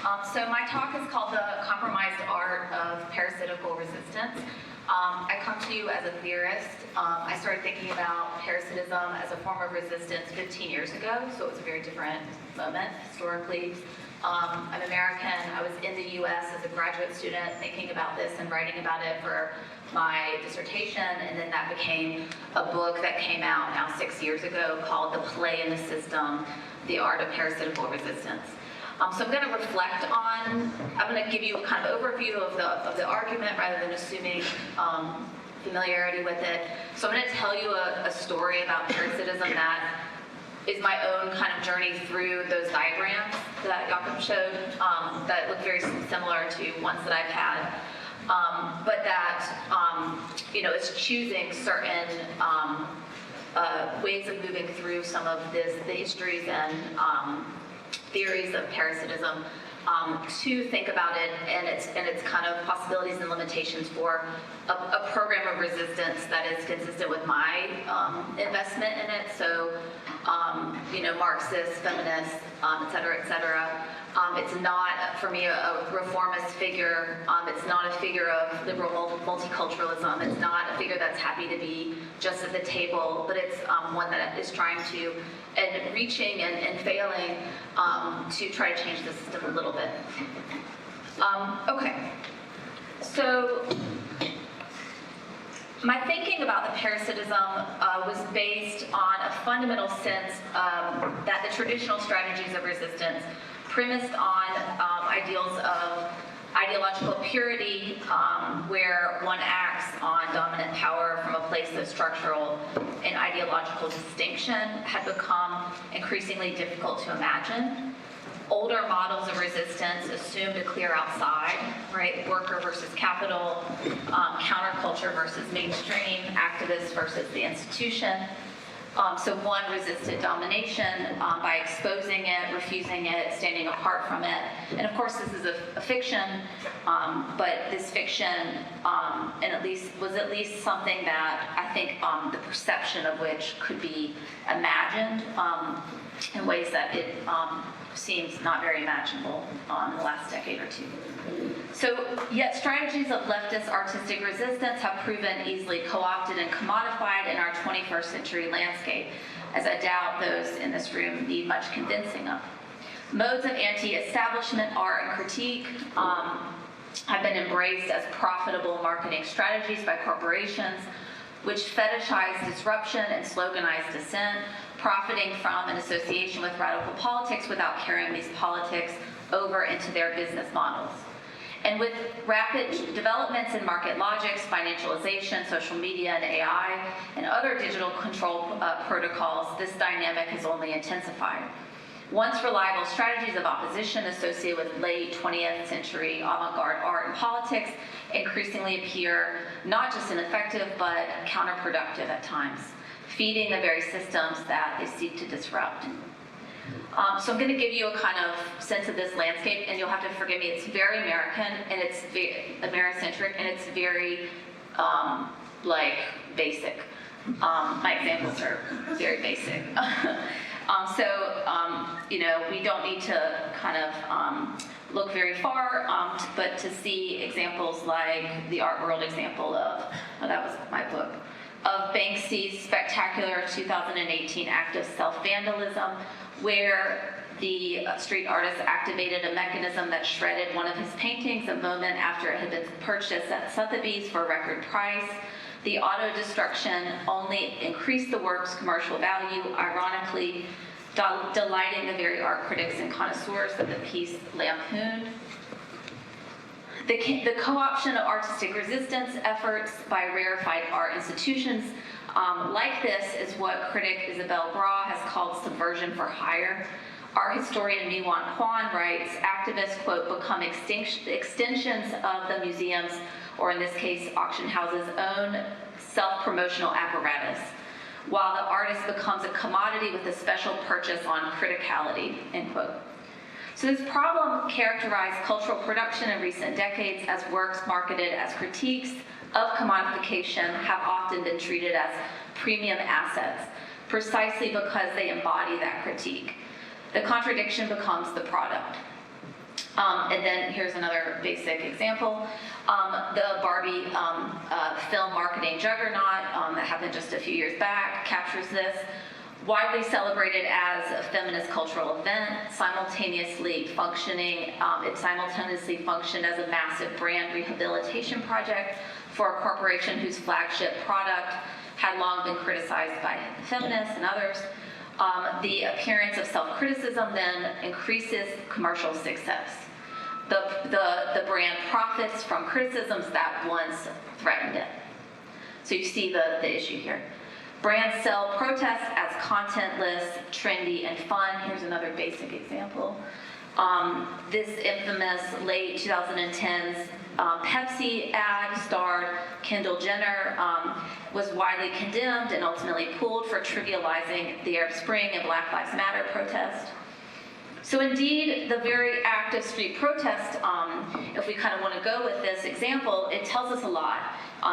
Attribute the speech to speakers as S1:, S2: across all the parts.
S1: So my talk is called The Compromised Art of Parasitical Resistance. I come to you as a theorist. I started thinking about parasitism as a form of resistance 15 years ago, so it was a very different moment historically. I'm American. I was in the US as a graduate student thinking about this and writing about it for my dissertation, and then that became a book that came out now 6 years ago called The Play in the System, The Art of Parasitical Resistance. So I'm going to reflect on, I'm going to give you a kind of overview of the argument rather than assuming familiarity with it. So I'm going to tell you a story about parasitism that is my own kind of journey through those diagrams that Jakob showed that look very similar to ones that I've had. But that, is choosing certain ways of moving through some of the histories and theories of parasitism to think about it and its kind of possibilities and limitations for a program of resistance that is consistent with my investment in it. So, Marxist, feminist, et cetera, et cetera. It's not, for me, a reformist figure. It's not a figure of liberal multiculturalism. It's not a figure that's happy to be just at the table, but it's one that is trying to, and reaching and failing to try to change the system a little bit. Okay, so my thinking about the parasitism was based on a fundamental sense that the traditional strategies of resistance premised on ideals of ideological purity, where one acts on dominant power from a place of structural and ideological distinction, had become increasingly difficult to imagine. Older models of resistance assumed a clear outside, right? Worker versus capital, counterculture versus mainstream, activists versus the institution. So one resisted domination by exposing it, refusing it, standing apart from it. And of course, this is a fiction, but this fiction was at least something that I think the perception of which could be imagined in ways that it seems not very imaginable in the last decade or two. So, yet strategies of leftist artistic resistance have proven easily co-opted and commodified in our 21st century landscape, as I doubt those in this room need much convincing of. Modes of anti-establishment art and critique have been embraced as profitable marketing strategies by corporations, which fetishize disruption and sloganize dissent, profiting from an association with radical politics without carrying these politics over into their business models. And with rapid developments in market logics, financialization, social media, and AI, and other digital control protocols, this dynamic has only intensified. Once reliable strategies of opposition associated with late 20th century avant-garde art and politics increasingly appear not just ineffective, but counterproductive at times, feeding the very systems that they seek to disrupt. So I'm going to give you a kind of sense of this landscape, and you'll have to forgive me. It's very American, and it's very Americentric, and it's very, basic. My examples are very basic. We don't need to kind of look very far, but to see examples like the art world example of, that was my book, of Banksy's spectacular 2018 act of self-vandalism, where the street artist activated a mechanism that shredded one of his paintings a moment after it had been purchased at Sotheby's for a record price. The auto-destruction only increased the work's commercial value, ironically delighting the very art critics and connoisseurs that the piece lampooned. The co-option of artistic resistance efforts by rarefied art institutions like this is what critic Isabelle Bra has called subversion for hire. Art historian Mi-Wan Kwan writes, activists, quote, become extensions of the museum's, or in this case, auction house's own self-promotional apparatus, while the artist becomes a commodity with a special purchase on criticality, end quote. So this problem characterized cultural production in recent decades as works marketed as critiques of commodification have often been treated as premium assets, precisely because they embody that critique. The contradiction becomes the product. And then here's another basic example. The Barbie film marketing juggernaut that happened just a few years back captures this. Widely celebrated as a feminist cultural event, it simultaneously functioned as a massive brand rehabilitation project for a corporation whose flagship product had long been criticized by feminists and others. The appearance of self-criticism then increases commercial success. The brand profits from criticisms that once threatened it. So you see the issue here. Brands sell protest as contentless, trendy, and fun. Here's another basic example. This infamous late 2010s Pepsi ad starred Kendall Jenner, was widely condemned and ultimately pulled for trivializing the Arab Spring and Black Lives Matter protest. So indeed, the very act of street protest, if we kind of want to go with this example, it tells us a lot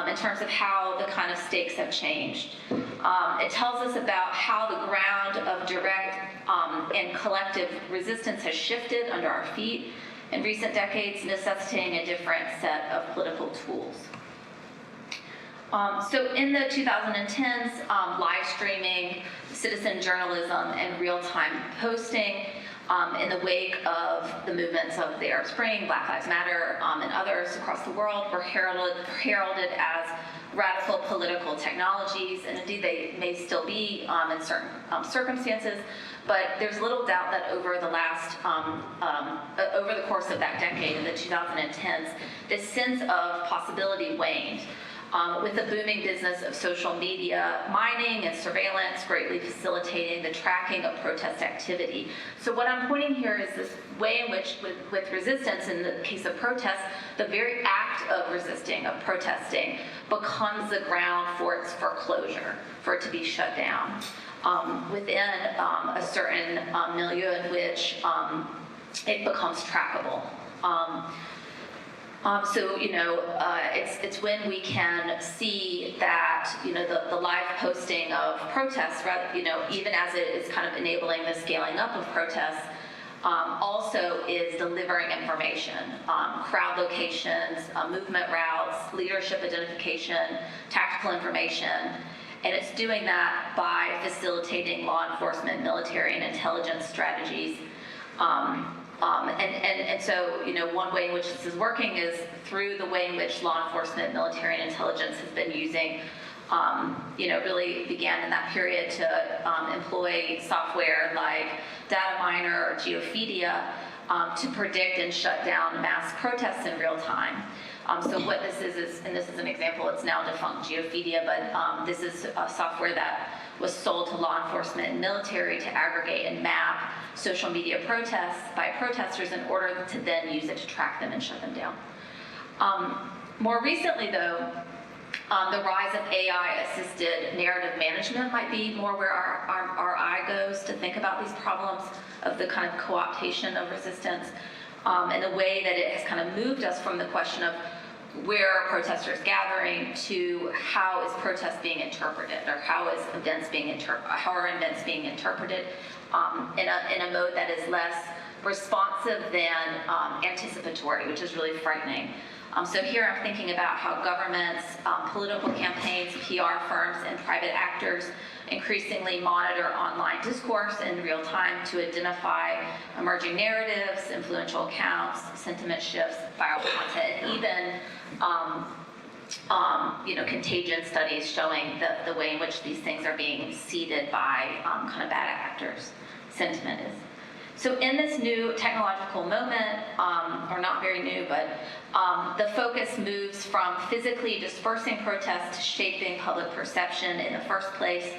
S1: in terms of how the kind of stakes have changed. It tells us about how the ground of direct and collective resistance has shifted under our feet in recent decades, necessitating a different set of political tools. So in the 2010s, live streaming, citizen journalism, and real-time posting in the wake of the movements of the Arab Spring, Black Lives Matter, and others across the world were heralded as radical political technologies, and indeed they may still be in certain circumstances, but there's little doubt that over the last, over the course of that decade, in the 2010s, this sense of possibility waned. With the booming business of social media mining and surveillance greatly facilitating the tracking of protest activity. So what I'm pointing here is this way in which, with resistance, in the case of protests, the very act of resisting, of protesting, becomes the ground for its foreclosure, for it to be shut down within a certain milieu in which it becomes trackable. So, it's when we can see that, the live posting of protests, even as it is kind of enabling the scaling up of protests, also is delivering information, crowd locations, movement routes, leadership identification, tactical information, and it's doing that by facilitating law enforcement, military, and intelligence strategies. And so, one way in which this is working is through the way in which law enforcement, military, and intelligence has been using, really began in that period to employ software like data miner or Geophedia to predict and shut down mass protests in real time. So what this is, and this is an example, it's now defunct Geophedia, but this is a software that was sold to law enforcement and military to aggregate and map social media protests by protesters in order to then use it to track them and shut them down. More recently, though, the rise of AI-assisted narrative management might be more where our eye goes to think about these problems of the kind of co-optation of resistance, and the way that it has kind of moved us from the question of where are protesters gathering to how is protest being interpreted, or how are events being interpreted in a mode that is less responsive than anticipatory, which is really frightening. So here I'm thinking about how governments, political campaigns, PR firms, and private actors increasingly monitor online discourse in real time to identify emerging narratives, influential accounts, sentiment shifts, viral content, and even contagion studies showing the way in which these things are being seeded by kind of bad actors' sentiment is. So in this new technological moment, or not very new, but the focus moves from physically dispersing protests to shaping public perception in the first place.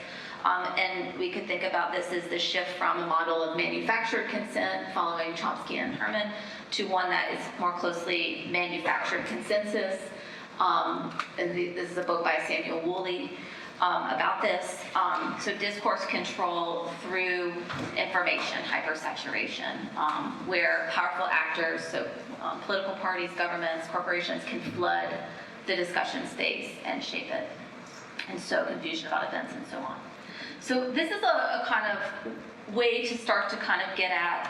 S1: And we could think about this as the shift from a model of manufactured consent following Chomsky and Herman to one that is more closely manufactured consensus. And this is a book by Samuel Woolley about this. So discourse control through information hypersaturation, where powerful actors, so political parties, governments, corporations can flood the discussion space and shape it, and sow confusion about events and so on. So this is a kind of way to start to kind of get at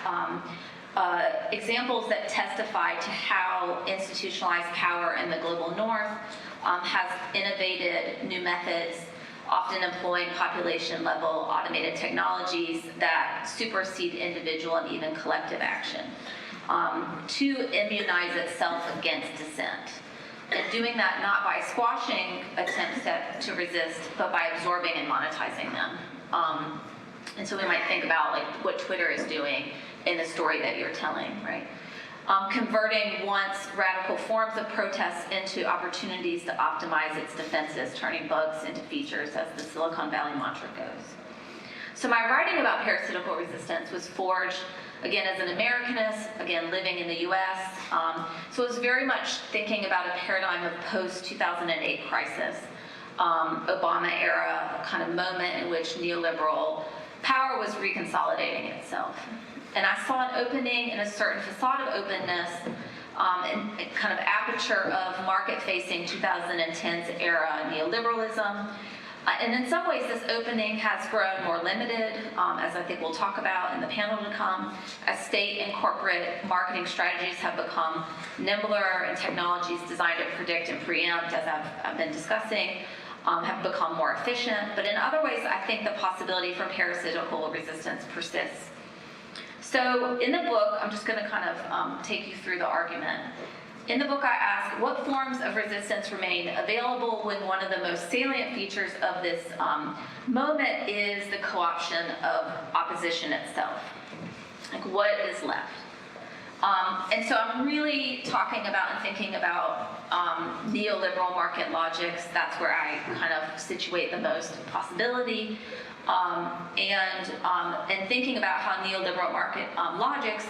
S1: examples that testify to how institutionalized power in the global north has innovated new methods, often employing population-level automated technologies that supersede individual and even collective action, to immunize itself against dissent. And doing that not by squashing attempts to resist, but by absorbing and monetizing them. And so we might think about like what Twitter is doing in the story that you're telling, right? Converting once radical forms of protest into opportunities to optimize its defenses, turning bugs into features, as the Silicon Valley mantra goes. So my writing about parasitical resistance was forged, again, as an Americanist, again, living in the US. So it was very much thinking about a paradigm of post-2008 crisis, Obama-era kind of moment in which neoliberal power was reconsolidating itself. And I saw an opening in a certain facade of openness and kind of aperture of market-facing 2010s era neoliberalism. And in some ways, this opening has grown more limited, as I think we'll talk about in the panel to come, as state and corporate marketing strategies have become nimbler and technologies designed to predict and preempt, as I've been discussing, have become more efficient. But in other ways, I think the possibility for parasitical resistance persists. So in the book, I'm just going to kind of take you through the argument. In the book, I ask, what forms of resistance remain available when one of the most salient features of this moment is the co-option of opposition itself? Like, what is left? And so I'm really talking about and thinking about neoliberal market logics. That's where I kind of situate the most possibility. And thinking about how neoliberal market logics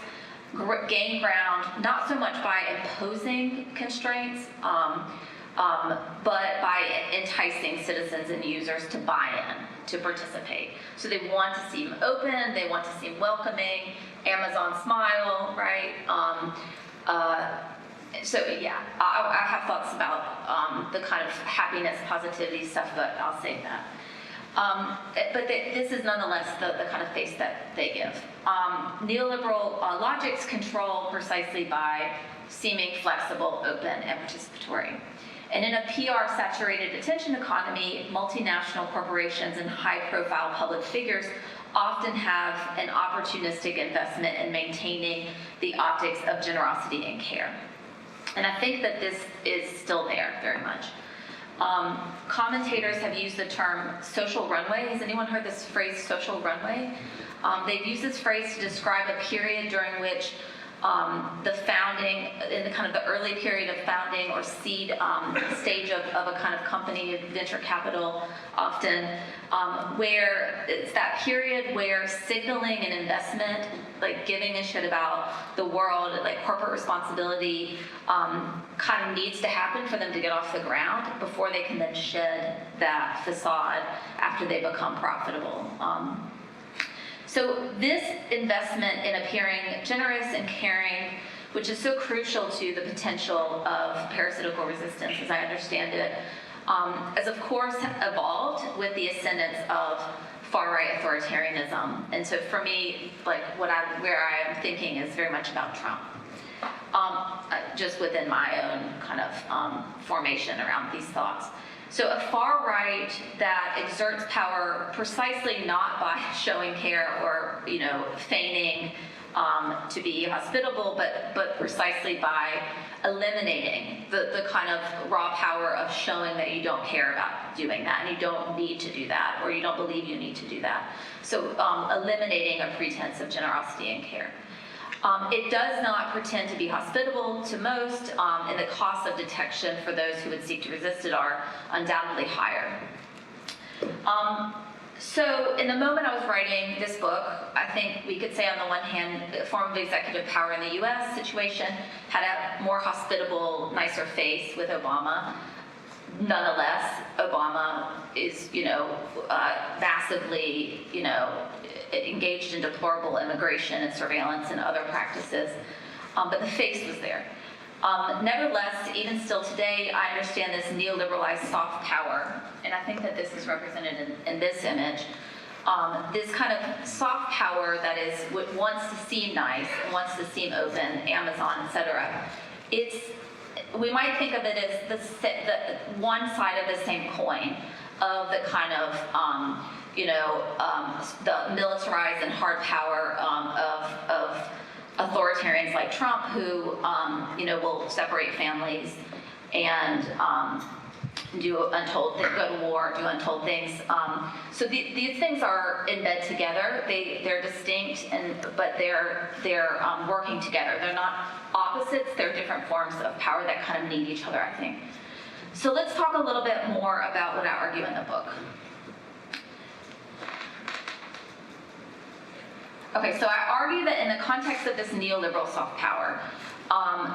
S1: gain ground not so much by imposing constraints, but by enticing citizens and users to buy in, to participate. So they want to seem open, they want to seem welcoming, Amazon smile, right? So yeah, I have thoughts about the kind of happiness, positivity stuff, but I'll save that. But this is nonetheless the kind of face that they give. Neoliberal logics control precisely by seeming flexible, open, and participatory. And in a PR-saturated attention economy, multinational corporations and high-profile public figures often have an opportunistic investment in maintaining the optics of generosity and care. And I think that this is still there very much. Commentators have used the term social runway. Has anyone heard this phrase, social runway? They've used this phrase to describe a period during which the founding, in the kind of the early period of founding or seed stage of a kind of company, venture capital often, where it's that period where signaling and investment, like giving a shit about the world, like corporate responsibility, kind of needs to happen for them to get off the ground before they can then shed that facade after they become profitable. So this investment in appearing generous and caring, which is so crucial to the potential of parasitical resistance, as I understand it, has of course evolved with the ascendance of far-right authoritarianism. And so for me, like where I am thinking is very much about Trump. Just within my own kind of formation around these thoughts. So a far right that exerts power precisely not by showing care or, feigning to be hospitable, but precisely by eliminating the kind of raw power of showing that you don't care about doing that and you don't need to do that or you don't believe you need to do that. So eliminating a pretense of generosity and care. It does not pretend to be hospitable to most, and the costs of detection for those who would seek to resist it are undoubtedly higher. So in the moment I was writing this book, I think we could say on the one hand, the form of executive power in the US situation had a more hospitable, nicer face with Obama. Nonetheless, Obama is, massively, engaged in deplorable immigration and surveillance and other practices, but the face was there. Nevertheless, even still today, I understand this neoliberalized soft power, and I think that this is represented in this image, this kind of soft power that is what wants to seem nice, wants to seem open, Amazon, etc. We might think of it as the one side of the same coin of the kind of the militarized and hard power of authoritarians like Trump, who will separate families and do untold things, go to war, do untold things. So these things are in bed together. They're distinct, but they're working together. They're not opposites. They're different forms of power that kind of need each other, I think. So let's talk a little bit more about what I argue in the book. Okay, so I argue that in the context of this neoliberal soft power,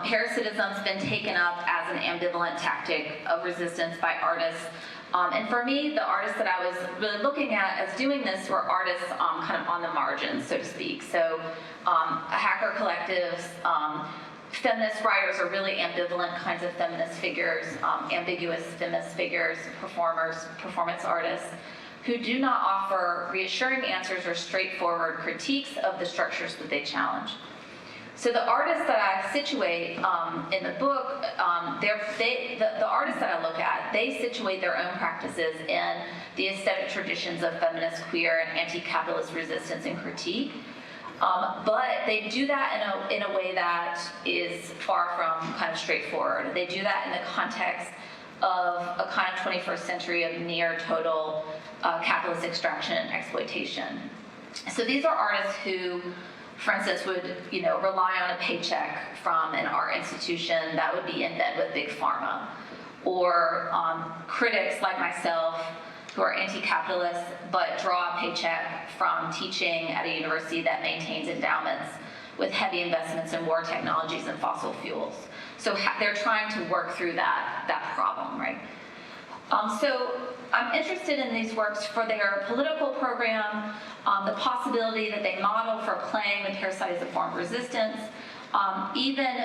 S1: parasitism's been taken up as an ambivalent tactic of resistance by artists. And for me, the artists that I was really looking at as doing this were artists kind of on the margins, so to speak. So hacker collectives, feminist writers are really ambivalent kinds of feminist figures, ambiguous feminist figures, performers, performance artists, who do not offer reassuring answers or straightforward critiques of the structures that they challenge. So the artists that I situate in the book, the artists that I look at, they situate their own practices in the aesthetic traditions of feminist, queer, and anti-capitalist resistance and critique. But they do that in a way that is far from kind of straightforward. They do that in the context of a kind of 21st century of near total capitalist extraction and exploitation. So these are artists who, for instance, would rely on a paycheck from an art institution that would be in bed with big pharma, or critics like myself who are anti-capitalist but draw a paycheck from teaching at a university that maintains endowments with heavy investments in war technologies and fossil fuels. So they're trying to work through that problem, right? So I'm interested in these works for their political program, the possibility that they model for playing with parasite as a form of resistance, even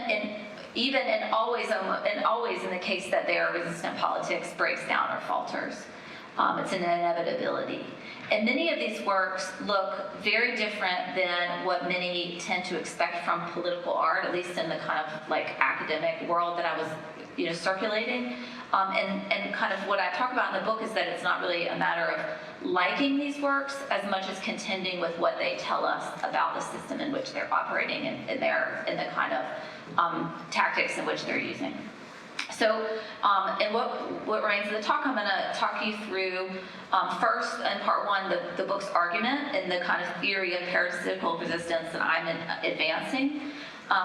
S1: always in the case that their resistant politics breaks down or falters. It's an inevitability. And many of these works look very different than what many tend to expect from political art, at least in the kind of like academic world that I was circulating. And kind of what I talk about in the book is that it's not really a matter of liking these works as much as contending with what they tell us about the system in which they're operating and in the kind of tactics in which they're using. So, in what remains of the talk, I'm going to talk you through, first, in part one, the book's argument and the kind of theory of parasitical resistance that I'm advancing.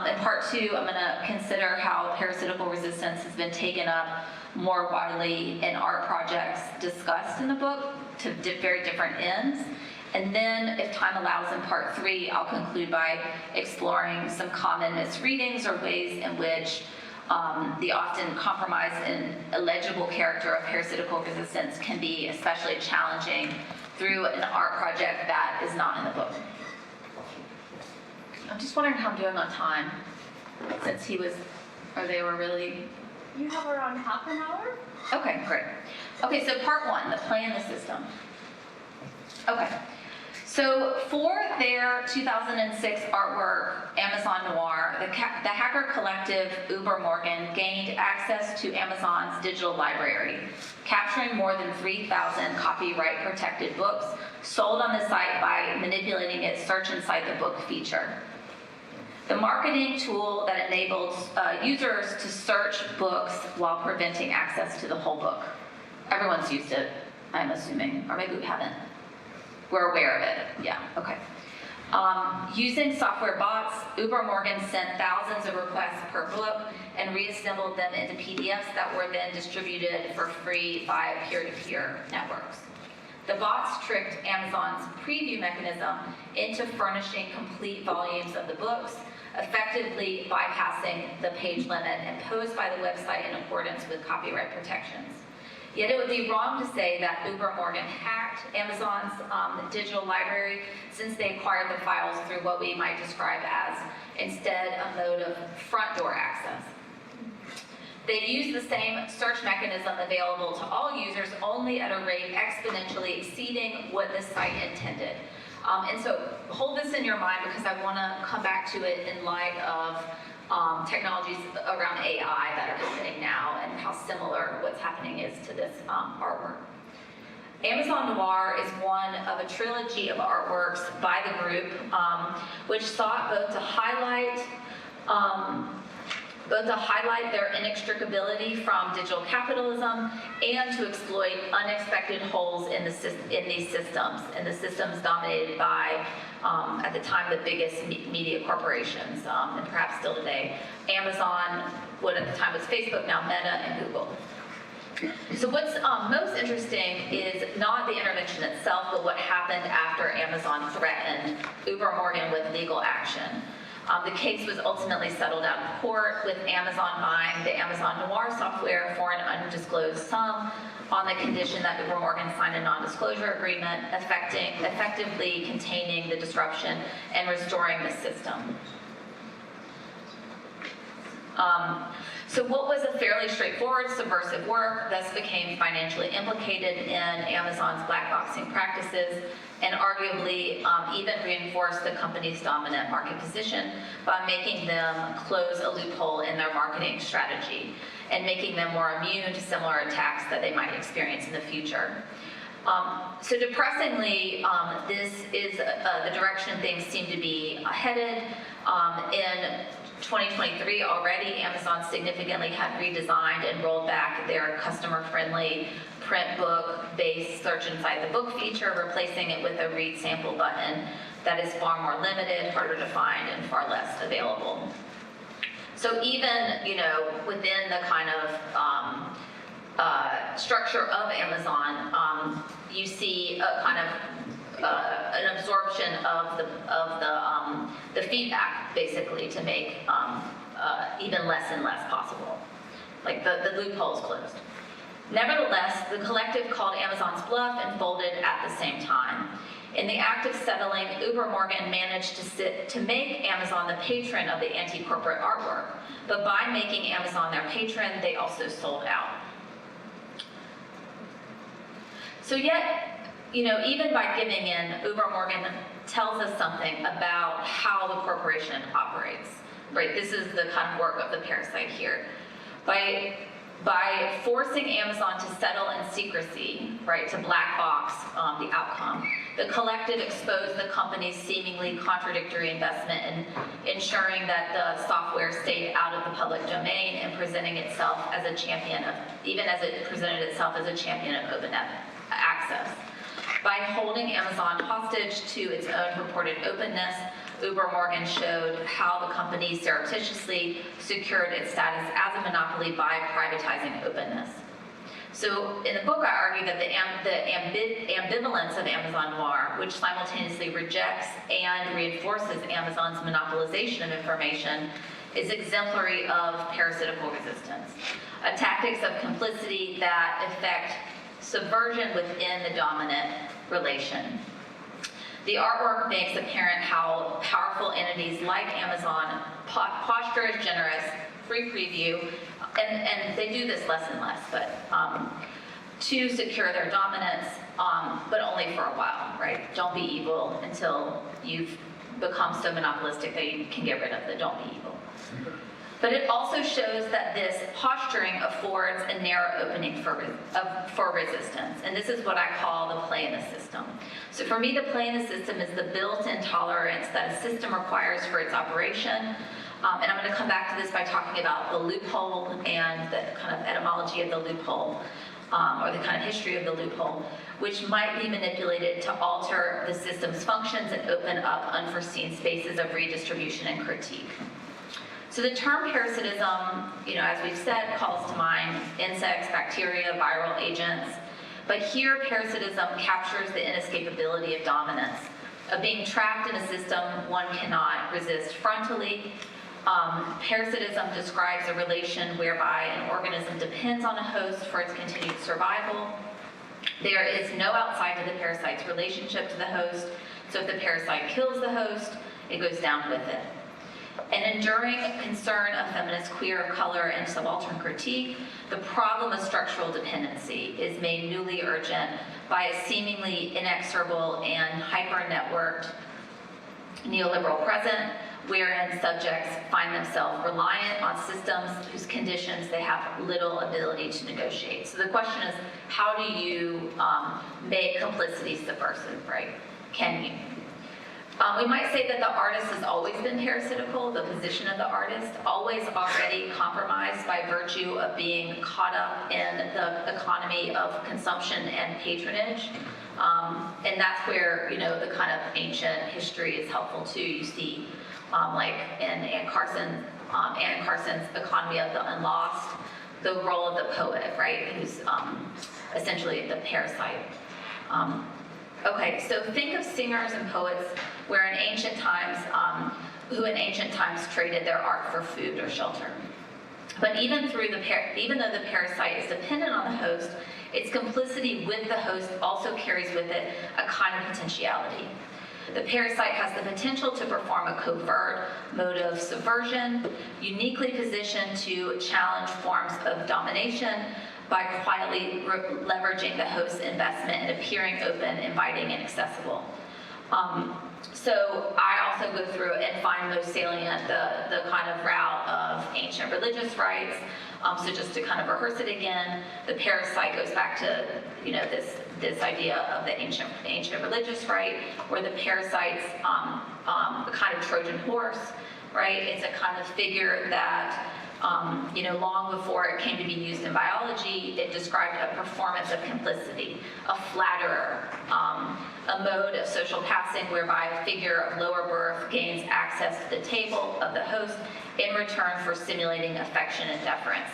S1: In part two, I'm going to consider how parasitical resistance has been taken up more widely in art projects discussed in the book to very different ends. And then, if time allows, in part three, I'll conclude by exploring some common misreadings or ways in which the often compromised and illegible character of parasitical resistance can be especially challenging through an art project that is not in the book. I'm just wondering how I'm doing on time, since they were really...
S2: You have around half an hour?
S1: Okay, great. Okay, so part one, the play in the system. Okay. So for their 2006 artwork, Amazon Noir, the hacker collective Uber Morgan gained access to Amazon's digital library, capturing more than 3,000 copyright-protected books sold on the site by manipulating its search inside the book feature. The marketing tool that enables users to search books while preventing access to the whole book. Everyone's used it, I'm assuming, or maybe we haven't. We're aware of it, yeah, okay. Using software bots, Uber Morgan sent thousands of requests per book and reassembled them into PDFs that were then distributed for free by peer-to-peer networks. The bots tricked Amazon's preview mechanism into furnishing complete volumes of the books, effectively bypassing the page limit imposed by the website in accordance with copyright protections. Yet it would be wrong to say that Uber Morgan hacked Amazon's digital library, since they acquired the files through what we might describe as, instead, a mode of front door access. They use the same search mechanism available to all users, only at a rate exponentially exceeding what the site intended. And so hold this in your mind, because I want to come back to it in light of technologies around AI that are happening now, and how similar what's happening is to this artwork. Amazon Noir is one of a trilogy of artworks by the group, which sought both to highlight their inextricability from digital capitalism and to exploit unexpected holes in these systems dominated by, at the time, the biggest media corporations, and perhaps still today, Amazon, what at the time was Facebook, now Meta, and Google. So what's most interesting is not the intervention itself, but what happened after Amazon threatened Uber Morgan with legal action. The case was ultimately settled out of court, with Amazon buying the Amazon Noir software for an undisclosed sum on the condition that Uber Morgan signed a non-disclosure agreement, effectively containing the disruption and restoring the system. So what was a fairly straightforward subversive work thus became financially implicated in Amazon's blackboxing practices, and arguably even reinforced the company's dominant market position by making them close a loophole in their marketing strategy and making them more immune to similar attacks that they might experience in the future. So depressingly, this is the direction things seem to be headed. In 2023 already, Amazon significantly had redesigned and rolled back their customer-friendly print book-based search inside the book feature, replacing it with a read sample button that is far more limited, harder to find, and far less available. So even, within the kind of structure of Amazon, you see a kind of an absorption of the feedback, basically, to make even less and less possible. Like the loopholes closed. Nevertheless, the collective called Amazon's bluff and folded at the same time. In the act of settling, Uber Morgan managed to make Amazon the patron of the anti-corporate artwork, but by making Amazon their patron, they also sold out. So yet, even by giving in, Uber Morgan tells us something about how the corporation operates, right? This is the kind of work of the parasite here. By forcing Amazon to settle in secrecy, right, to black box the outcome, the collective exposed the company's seemingly contradictory investment in ensuring that the software stayed out of the public domain and presenting itself as a champion of, even as it presented itself as a champion of open access. By holding Amazon hostage to its own purported openness, Uber Morgan showed how the company surreptitiously secured its status as a monopoly by privatizing openness. So in the book, I argue that the ambivalence of Amazon Noir, which simultaneously rejects and reinforces Amazon's monopolization of information, is exemplary of parasitical resistance, a tactics of complicity that effect subversion within the dominant relation. The artwork makes apparent how powerful entities like Amazon posture as generous, free preview, and they do this less and less, but to secure their dominance, but only for a while, right? Don't be evil until you've become so monopolistic that you can get rid of the don't be evil. But it also shows that this posturing affords a narrow opening for resistance. And this is what I call the play in the system. So for me, the play in the system is the built-in tolerance that a system requires for its operation. And I'm going to come back to this by talking about the loophole and the kind of etymology of the loophole, or the kind of history of the loophole, which might be manipulated to alter the system's functions and open up unforeseen spaces of redistribution and critique. So the term parasitism, as we've said, calls to mind insects, bacteria, viral agents. But here, parasitism captures the inescapability of dominance, of being trapped in a system one cannot resist frontally. Parasitism describes a relation whereby an organism depends on a host for its continued survival. There is no outside to the parasite's relationship to the host, so if the parasite kills the host, it goes down with it. An enduring concern of feminist queer, color, and subaltern critique, the problem of structural dependency is made newly urgent by a seemingly inexorable and hyper-networked neoliberal present, wherein subjects find themselves reliant on systems whose conditions they have little ability to negotiate. So the question is, how do you make complicity subversive, right? Can you? We might say that the artist has always been parasitical, the position of the artist, always already compromised by virtue of being caught up in the economy of consumption and patronage. And that's where, the kind of ancient history is helpful too. You see, like in Anne Carson's Economy of the Unlost, the role of the poet, right, who's essentially the parasite. Okay, so think of singers and poets who in ancient times traded their art for food or shelter. But even though the parasite is dependent on the host, its complicity with the host also carries with it a kind of potentiality. The parasite has the potential to perform a covert mode of subversion, uniquely positioned to challenge forms of domination by quietly leveraging the host's investment and appearing open, inviting, and accessible. So I also go through and find most salient the kind of route of ancient religious rites. So just to kind of rehearse it again, the parasite goes back to this idea of the ancient religious rite, where the parasite's a kind of Trojan horse, right? It's a kind of figure that long before it came to be used in biology, it described a performance of complicity, a flatterer, a mode of social passing whereby a figure of lower birth gains access to the table of the host in return for stimulating affection and deference.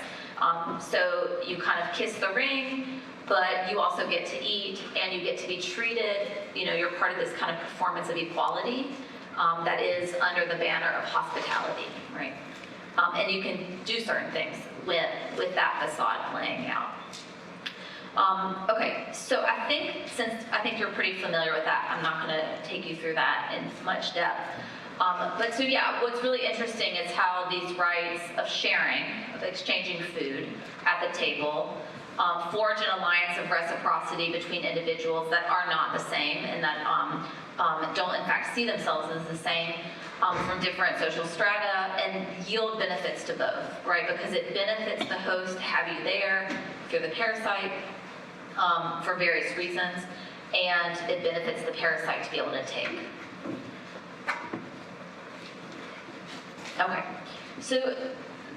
S1: So you kind of kiss the ring, but you also get to eat and you get to be treated, you're part of this kind of performance of equality that is under the banner of hospitality, right? And you can do certain things with that facade playing out. Okay, so I think you're pretty familiar with that. I'm not going to take you through that in much depth. But so yeah, what's really interesting is how these rites of sharing, of exchanging food at the table, forge an alliance of reciprocity between individuals that are not the same and that don't in fact see themselves as the same from different social strata, and yield benefits to both, right? Because it benefits the host to have you there, if you're the parasite, for various reasons, and it benefits the parasite to be able to take. Okay, so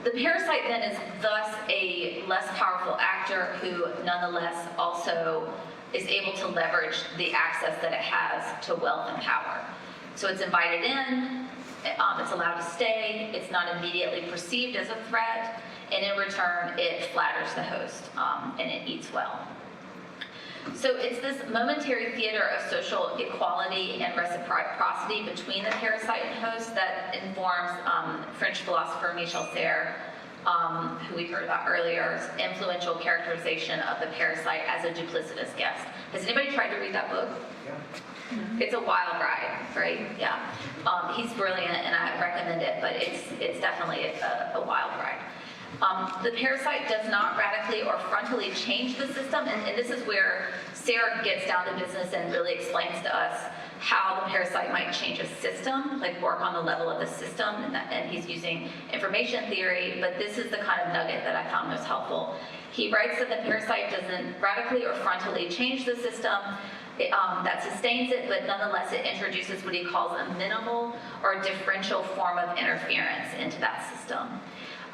S1: the parasite then is thus a less powerful actor who nonetheless also is able to leverage the access that it has to wealth and power. So it's invited in, it's allowed to stay, it's not immediately perceived as a threat, and in return it flatters the host and it eats well. So it's this momentary theater of social equality and reciprocity between the parasite and host that informs French philosopher Michel Serres, who we heard about earlier, influential characterization of the parasite as a duplicitous guest. Has anybody tried to read that book?
S3: Yeah.
S1: It's a wild ride, right? Yeah. He's brilliant and I recommend it, but it's definitely a wild ride. The parasite does not radically or frontally change the system, and this is where Sarah gets down to business and really explains to us how the parasite might change a system, like work on the level of the system, and he's using information theory, but this is the kind of nugget that I found most helpful. He writes that the parasite doesn't radically or frontally change the system that sustains it, but nonetheless it introduces what he calls a minimal or differential form of interference into that system.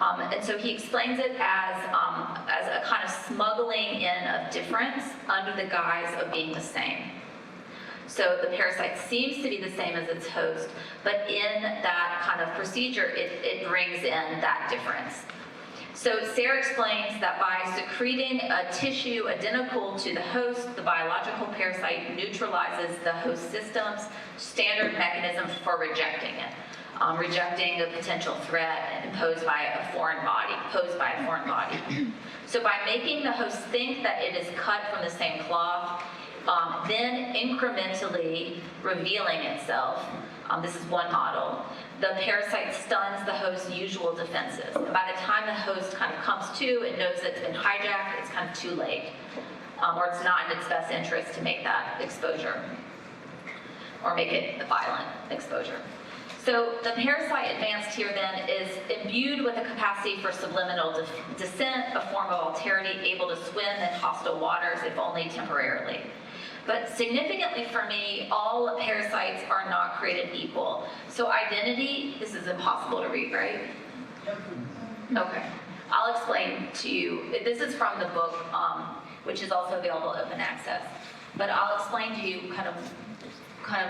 S1: And so he explains it as a kind of smuggling in of difference under the guise of being the same. So the parasite seems to be the same as its host, but in that kind of procedure, it brings in that difference. So Sarah explains that by secreting a tissue identical to the host, the biological parasite neutralizes the host system's standard mechanisms for rejecting it. Rejecting a potential threat imposed by a foreign body, So by making the host think that it is cut from the same cloth, then incrementally revealing itself, this is one model, the parasite stuns the host's usual defenses. And by the time the host kind of comes to and knows that it's been hijacked, it's kind of too late. Or it's not in its best interest to make that exposure or make it a violent exposure. So the parasite advanced here then is imbued with a capacity for subliminal descent, a form of alterity, able to swim in hostile waters, if only temporarily. But significantly for me, all parasites are not created equal. So identity, this is impossible to read, right? Okay. I'll explain to you. This is from the book, which is also available open access. But I'll explain to you kind of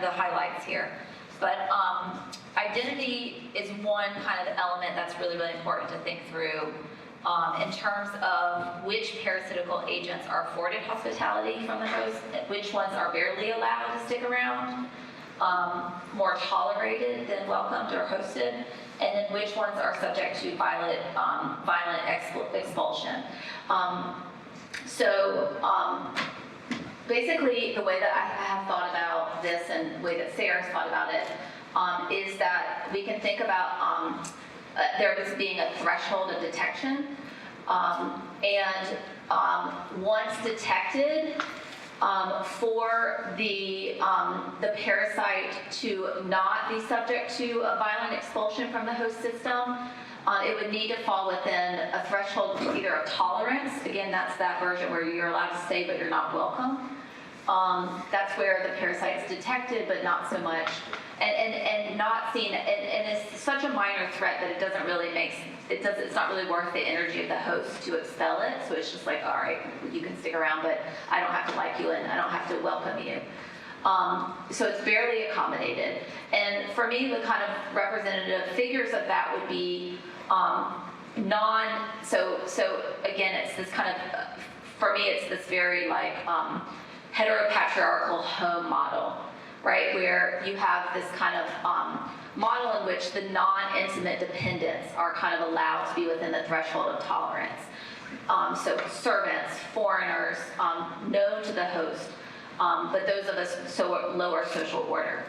S1: the highlights here. But identity is one kind of element that's really, really important to think through in terms of which parasitical agents are afforded hospitality from the host, which ones are barely allowed to stick around, more tolerated than welcomed or hosted, and then which ones are subject to violent expulsion. Basically, the way that I have thought about this and the way that Sarah's thought about it is that we can think about there was being a threshold of detection, and once detected, for the parasite to not be subject to a violent expulsion from the host system, it would need to fall within a threshold of either a tolerance, again that's that version where you're allowed to stay but you're not welcome. That's where the parasite's detected but not so much, and not seen, and it's such a minor threat that it doesn't really it's not really worth the energy of the host to expel it, so it's just like, all right, you can stick around, but I don't have to like you and I don't have to welcome you. So it's barely accommodated. And for me, the kind of representative figures of that would be so again, it's this kind of, for me, it's this very like heteropatriarchal home model, right? Where you have this kind of model in which the non-intimate dependents are kind of allowed to be within the threshold of tolerance. So servants, foreigners, known to the host, but those of us lower social order.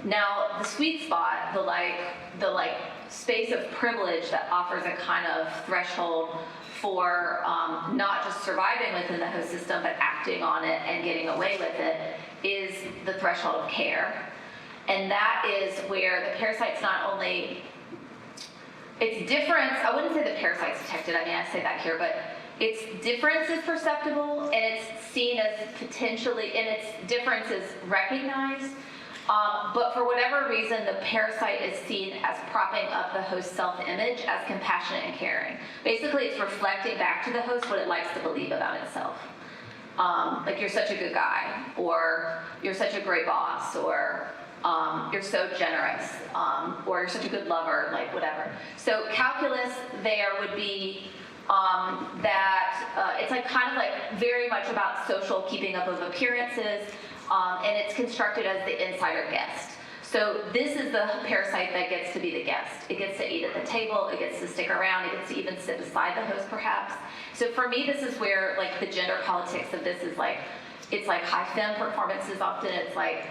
S1: Now, the sweet spot, the space of privilege that offers a kind of threshold for not just surviving within the host system, but acting on it and getting away with it, is the threshold of care. And that is where the parasite's not only, its difference, I wouldn't say the parasite's detected, I mean, I say that here, but its difference is perceptible, and it's seen as potentially, and its difference is recognized, but for whatever reason, the parasite is seen as propping up the host's self-image as compassionate and caring. Basically, it's reflecting back to the host what it likes to believe about itself. Like, you're such a good guy, or you're such a great boss, or you're so generous, or you're such a good lover, like whatever. So calculus there would be that it's like kind of like very much about social keeping up of appearances, and it's constructed as the insider guest. So this is the parasite that gets to be the guest. It gets to eat at the table, it gets to stick around, it gets to even sit beside the host perhaps. So for me, this is where like the gender politics of this is like, it's like high femme performances often, it's like,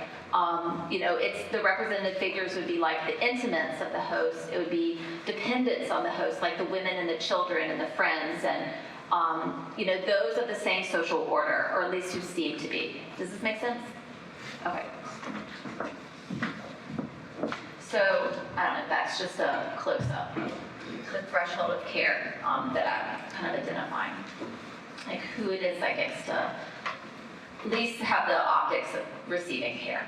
S1: it's the representative figures would be like the intimates of the host, it would be dependents on the host, like the women and the children and the friends, and those of the same social order, or at least who seem to be. Does this make sense? Okay. So, I don't know, that's just a close-up of the threshold of care that I'm kind of identifying. Like who it is that gets to at least have the optics of receiving care.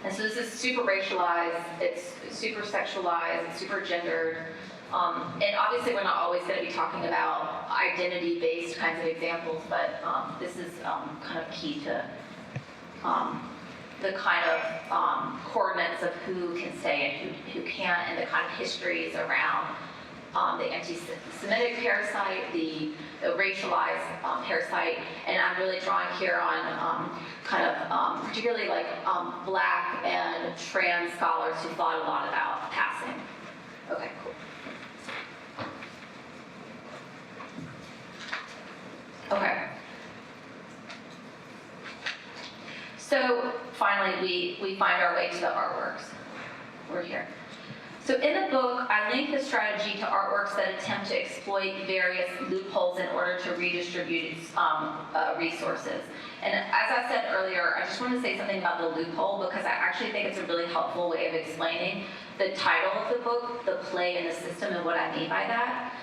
S1: And so this is super racialized, it's super sexualized, it's super gendered. And obviously we're not always going to be talking about identity-based kinds of examples, but this is kind of key to the kind of coordinates of who can stay and who can't, and the kind of histories around the anti-Semitic parasite, the racialized parasite, and I'm really drawing here on particularly like Black and trans scholars who thought a lot about passing. Okay, cool. Okay. So finally, we find our way to the artworks. We're here. So in the book, I link the strategy to artworks that attempt to exploit various loopholes in order to redistribute resources. And as I said earlier, I just want to say something about the loophole because I actually think it's a really helpful way of explaining the title of the book, The Play in the System, and what I mean by that.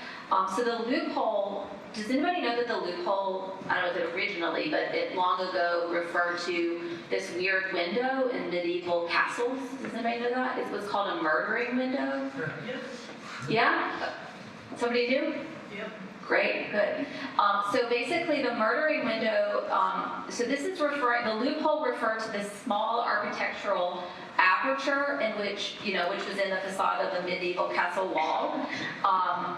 S1: So the loophole, does anybody know that the loophole, I don't know if it originally, but it long ago referred to this weird window in medieval castles? Does anybody know that? It was called a murdering window.
S3: Yes.
S1: Yeah? Somebody knew?
S3: Yep.
S1: Great, good. So basically the murdering window, so this is referring, the loophole referred to this small architectural aperture in which, which was in the facade of the medieval castle wall.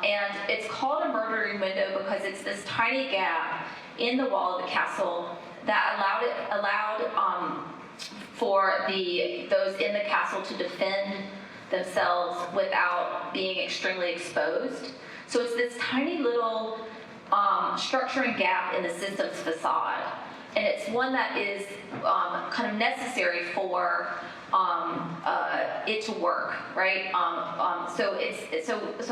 S1: And it's called a murdering window because it's this tiny gap in the wall of the castle that allowed for those in the castle to defend themselves without being extremely exposed. So it's this tiny little structuring gap in the system's facade, and it's one that is kind of necessary for it to work, right? So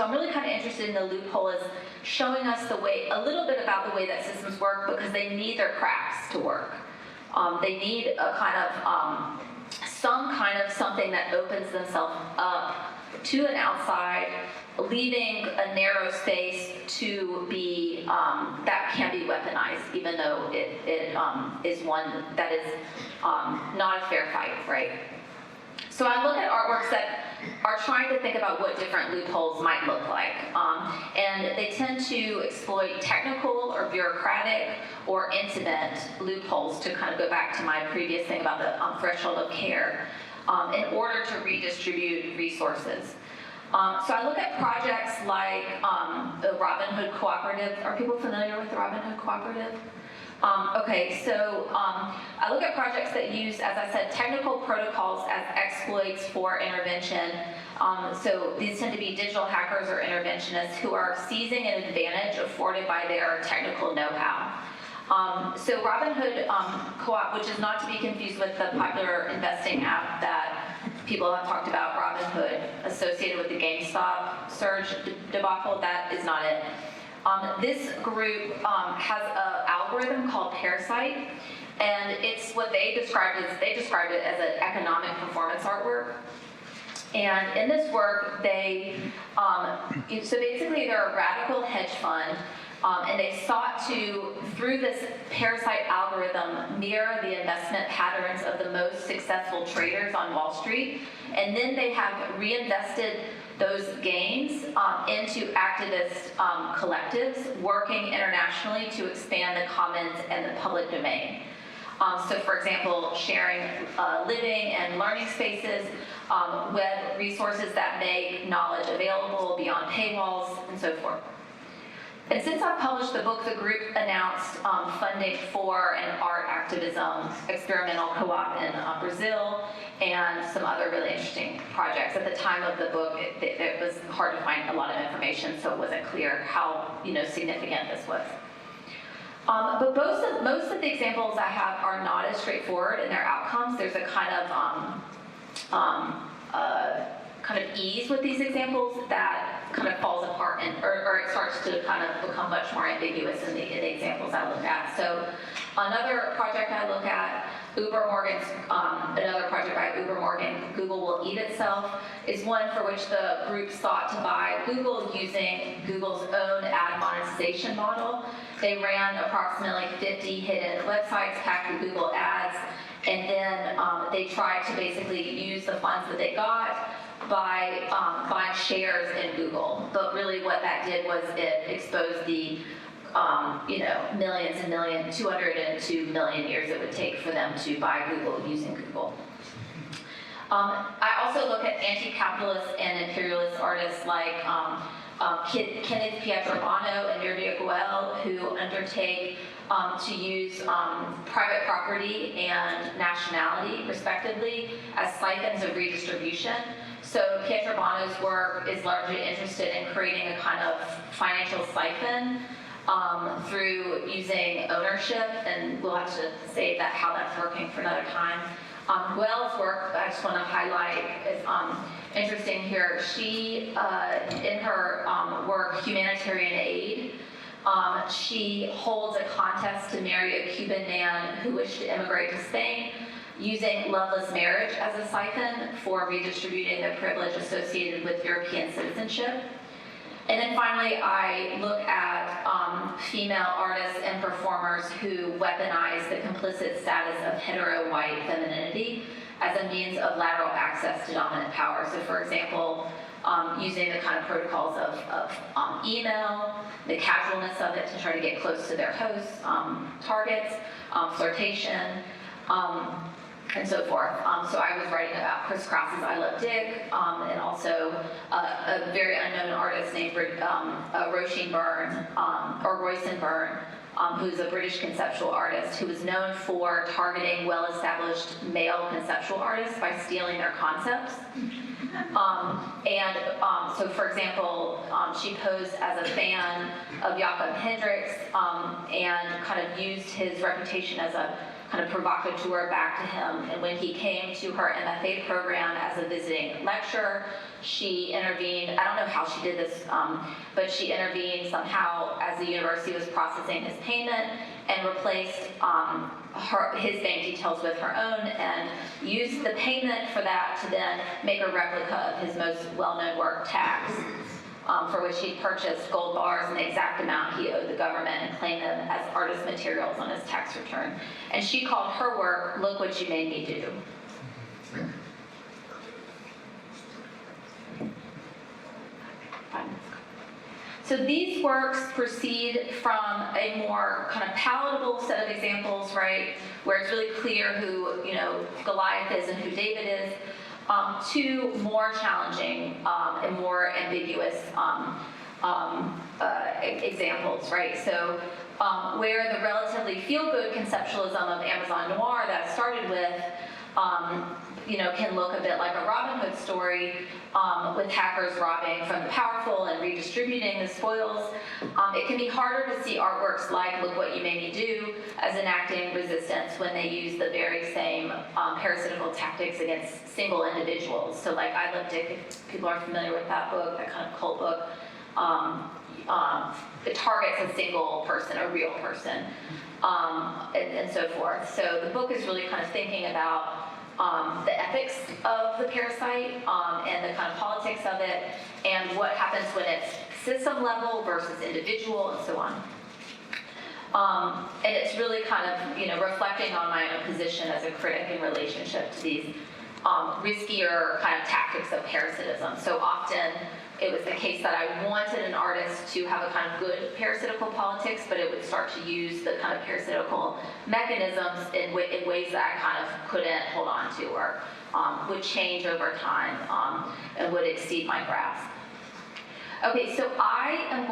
S1: I'm really kind of interested in the loophole as showing us a little bit about the way that systems work because they need their cracks to work. They need a kind of something that opens themselves up to an outside, leaving a narrow space to be that can be weaponized, even though it is one that is not a fair fight, right? So I look at artworks that are trying to think about what different loopholes might look like, and they tend to exploit technical or bureaucratic or intimate loopholes, to kind of go back to my previous thing about the threshold of care, in order to redistribute resources. So I look at projects like the Robin Hood Cooperative. Are people familiar with the Robin Hood Cooperative? Okay, so I look at projects that use, as I said, technical protocols as exploits for intervention. So these tend to be digital hackers or interventionists who are seizing an advantage afforded by their technical know-how. So Robin Hood Co-op, which is not to be confused with the popular investing app that people have talked about, Robin Hood, associated with the GameStop surge debacle, that is not it. This group has an algorithm called Parasite, and it's what they described it as an economic performance artwork. And in this work, so basically they're a radical hedge fund, and they sought to, through this Parasite algorithm, mirror the investment patterns of the most successful traders on Wall Street, and then they have reinvested those gains into activist collectives working internationally to expand the commons and the public domain. So for example, sharing living and learning spaces, web resources that make knowledge available beyond paywalls, and so forth. And since I published the book, the group announced funding for an art activism experimental co-op in Brazil and some other really interesting projects. At the time of the book, it was hard to find a lot of information, so it wasn't clear how significant this was. But most of the examples I have are not as straightforward in their outcomes. There's a kind of ease with these examples that kind of falls apart, or it starts to kind of become much more ambiguous in the examples I look at. So another project I look at, another project by Uber Morgan, Google Will Eat Itself, is one for which the group sought to buy Google using Google's own ad monetization model. They ran approximately 50 hidden websites packed with Google ads, and then they tried to basically use the funds that they got by buying shares in Google. But really what that did was it exposed the millions and millions, 202 million years it would take for them to buy Google using Google. I also look at anti-capitalist and imperialist artists like Kenneth Pietrobono and Mirvia Goel, who undertake to use private property and nationality, respectively, as siphons of redistribution. So Pietrobono's work is largely interested in creating a kind of financial siphon through using ownership, and we'll have to say how that's working for another time, Wells' work, I just want to highlight, is interesting here. She, in her work, Humanitarian Aid, she holds a contest to marry a Cuban man who wished to immigrate to Spain, using loveless marriage as a siphon for redistributing the privilege associated with European citizenship. And then finally, I look at female artists and performers who weaponize the complicit status of hetero-white femininity as a means of lateral access to dominant power. So for example, using the kind of protocols of email, the casualness of it to try to get close to their hosts, targets, flirtation, and so forth. So I was writing about Chris Cross's I Love Dick, and also a very unknown artist named Roisin Byrne, who's a British conceptual artist who was known for targeting well-established male conceptual artists by stealing their concepts. So for example, she posed as a fan of Jakob Hendricks and kind of used his reputation as a kind of provocateur back to him. And when he came to her MFA program as a visiting lecturer, she intervened. I don't know how she did this, but she intervened somehow as the university was processing his payment and replaced his bank details with her own and used the payment for that to then make a replica of his most well-known work, Tax, for which he purchased gold bars in the exact amount he owed the government and claimed them as artist materials on his tax return. And she called her work, Look What You Made Me Do. So these works proceed from a more kind of palatable set of examples, right, where it's really clear who, Goliath is and who David is, to more challenging and more ambiguous examples, right? So where the relatively feel-good conceptualism of Amazon noir that I started with, can look a bit like a Robin Hood story with hackers robbing from the powerful and redistributing the spoils. It can be harder to see artworks like Look What You Made Me Do as enacting resistance when they use the very same parasitical tactics against single individuals. So like I Love Dick, if people are familiar with that book, that kind of cult book, it targets a single person, a real person, and so forth. So the book is really kind of thinking about the ethics of the parasite and the kind of politics of it, and what happens when it's system level versus individual, and so on. And it's really kind of, reflecting on my own position as a critic in relationship to these riskier kind of tactics of parasitism. So often, it was the case that I wanted an artist to have a kind of good parasitical politics, but it would start to use the kind of parasitical mechanisms in ways that I kind of couldn't hold on to, or would change over time and would exceed my grasp. Okay, so I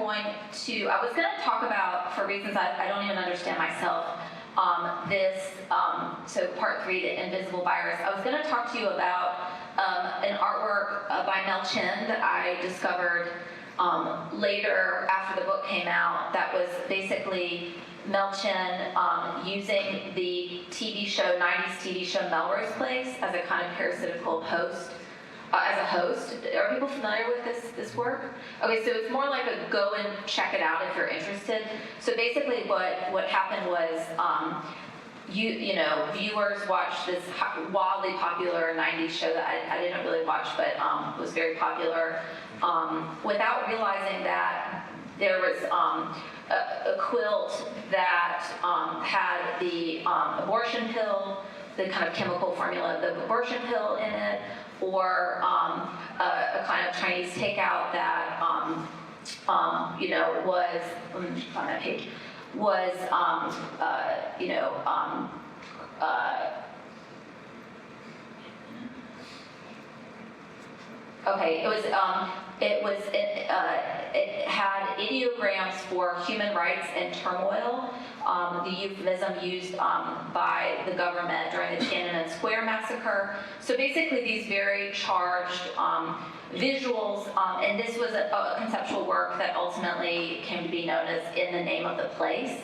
S1: was going to talk about, for reasons I don't even understand myself, so part 3, the invisible virus. I was going to talk to you about an artwork by Mel Chen that I discovered later after the book came out that was basically Mel Chen using the 90s TV show Melrose Place as a kind of parasitical host. As a host. Are people familiar with this work? Okay, so it's more like a go and check it out if you're interested. So basically what happened was viewers watched this wildly popular 90s show that I didn't really watch, but was very popular, without realizing that there was a quilt that had the abortion pill, the kind of chemical formula of the abortion pill in it, or a kind of Chinese takeout that was, let me find that page, was it had ideograms for human rights and turmoil, the euphemism used by the government during the Tiananmen Square massacre. So basically these very charged visuals, and this was a conceptual work that ultimately came to be known as In the Name of the Place.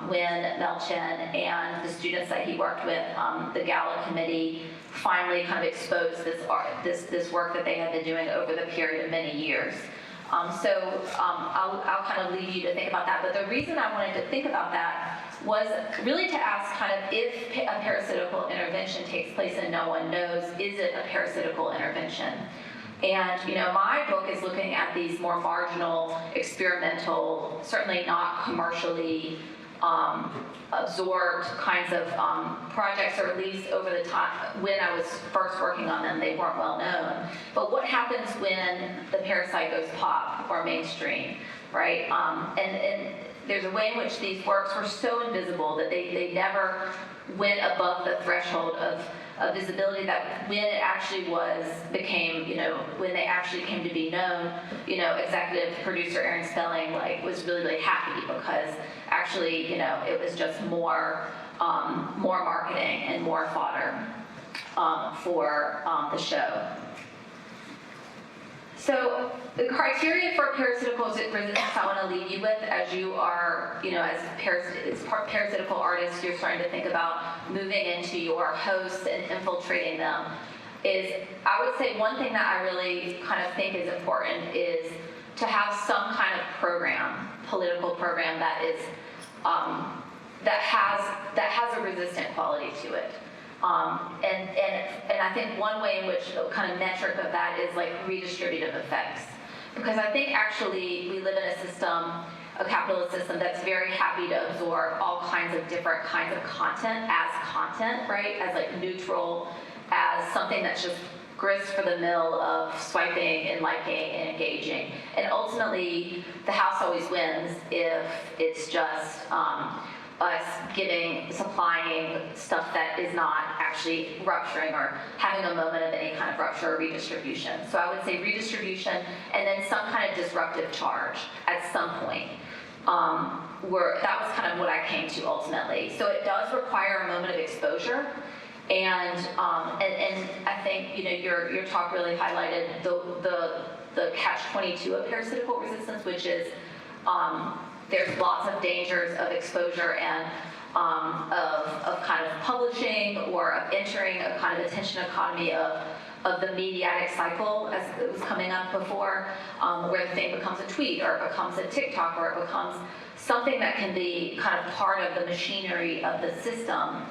S1: when Melchin and the students that he worked with, the Gala committee, finally kind of exposed this work that they had been doing over the period of many years. I'll kind of leave you to think about that. But the reason I wanted to think about that was really to ask kind of if a parasitical intervention takes place and no one knows, is it a parasitical intervention? And, my book is looking at these more marginal, experimental, certainly not commercially absorbed kinds of projects, or at least over the time when I was first working on them, they weren't well known. But what happens when the parasite goes pop or mainstream, right? And there's a way in which these works were so invisible that they never went above the threshold of visibility, that when it actually became, when they actually came to be known, executive producer Aaron Spelling was really, really happy, because actually, it was just more marketing and more fodder for the show. So the criteria for parasitical resistance I want to leave you with, as you are, as parasitical artists, you're starting to think about moving into your hosts and infiltrating them, is I would say one thing that I really kind of think is important is to have some kind of program, political program that is that has a resistant quality to it. And I think one way in which the kind of metric of that is redistributive effects. Because I think actually we live in a system, a capitalist system, that's very happy to absorb all kinds of different kinds of content as content, right? As neutral, as something that's just grist for the mill of swiping and liking and engaging. And ultimately, the house always wins if it's just us supplying stuff that is not actually rupturing or having a moment of any kind of rupture or redistribution. So I would say redistribution, and then some kind of disruptive charge at some point. That was kind of what I came to ultimately. So it does require a moment of exposure, and I think your talk really highlighted the catch-22 of parasitical resistance, which is there's lots of dangers of exposure and of kind of publishing or of entering a kind of attention economy of the mediatic cycle, as it was coming up before, where the thing becomes a tweet or it becomes a TikTok or it becomes something that can be kind of part of the machinery of the system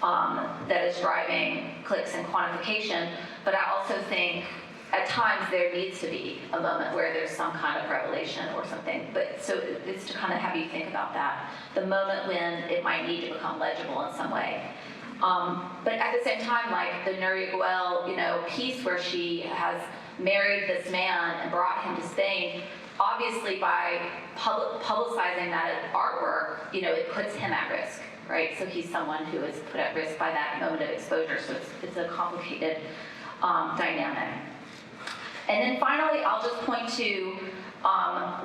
S1: that is driving clicks and quantification. But I also think at times there needs to be a moment where there's some kind of revelation or something. But so it's to kind of have you think about that. The moment when it might need to become legible in some way. But at the same time, like the Nuria Goel, piece where she has married this man and brought him to Spain, obviously by publicizing that artwork, it puts him at risk, right? So he's someone who is put at risk by that moment of exposure. So it's a complicated dynamic. And then finally, I'll just point to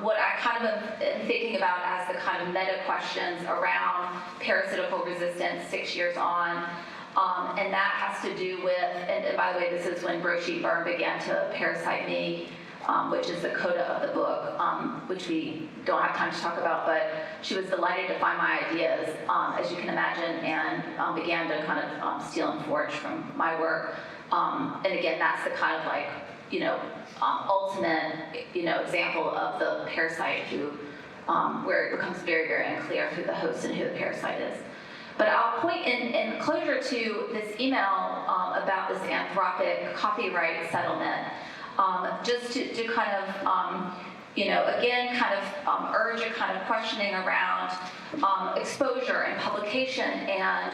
S1: what I kind of am thinking about as the kind of meta questions around parasitical resistance 6 years on. And that has to do with, and by the way, this is when Broshi Byrne began to parasite me, which is the coda of the book, which we don't have time to talk about, but she was delighted to find my ideas, as you can imagine, and began to kind of steal and forge from my work. And again, that's the kind of ultimate, example of the parasite who, where it becomes very, very unclear who the host and who the parasite is. But I'll point in closure to this email about this Anthropic copyright settlement, just to kind of, again, kind of urge a kind of questioning around exposure and publication and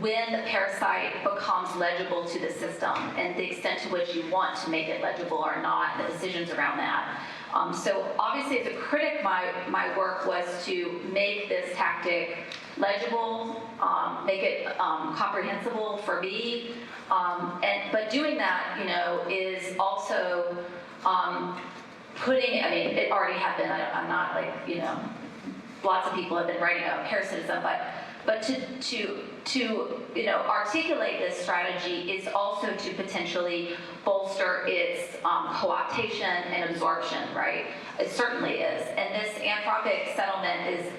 S1: when the parasite becomes legible to the system and the extent to which you want to make it legible or not, the decisions around that. So obviously as a critic, my work was to make this tactic legible, make it comprehensible for me, but doing that, is also putting, it already had been, I'm not lots of people have been writing about parasitism, but to articulate this strategy is also to potentially bolster its co-optation and absorption, right? It certainly is. And this Anthropic settlement is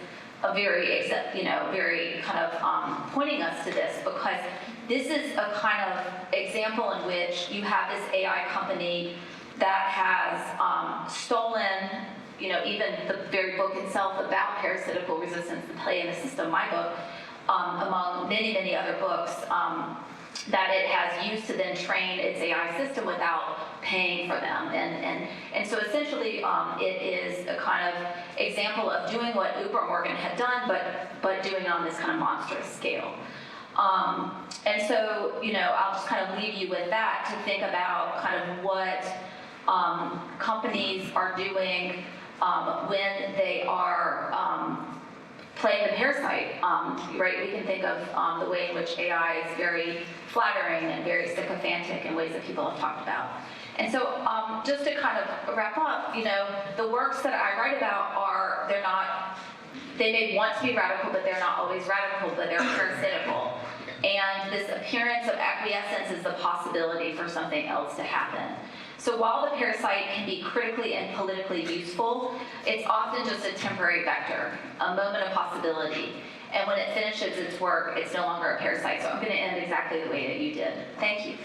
S1: very kind of pointing us to this, because this is a kind of example in which you have this AI company that has stolen, even the very book itself about parasitical resistance, the play in the system, my book, among many, many other books, that it has used to then train its AI system without paying for them. And so essentially it is a kind of example of doing what Uber Morgan had done, but doing it on this kind of monstrous scale. And so, I'll just kind of leave you with that to think about kind of what companies are doing when they are playing the parasite, right? We can think of the way in which AI is very flattering and very sycophantic in ways that people have talked about. And so just to kind of wrap up, the works that I write about they may want to be radical, but they're not always radical, but they're parasitical. And this appearance of acquiescence is the possibility for something else to happen. So while the parasite can be critically and politically useful, it's often just a temporary vector, a moment of possibility. And when it finishes its work, it's no longer a parasite. So I'm going to end exactly the way that you did. Thank you.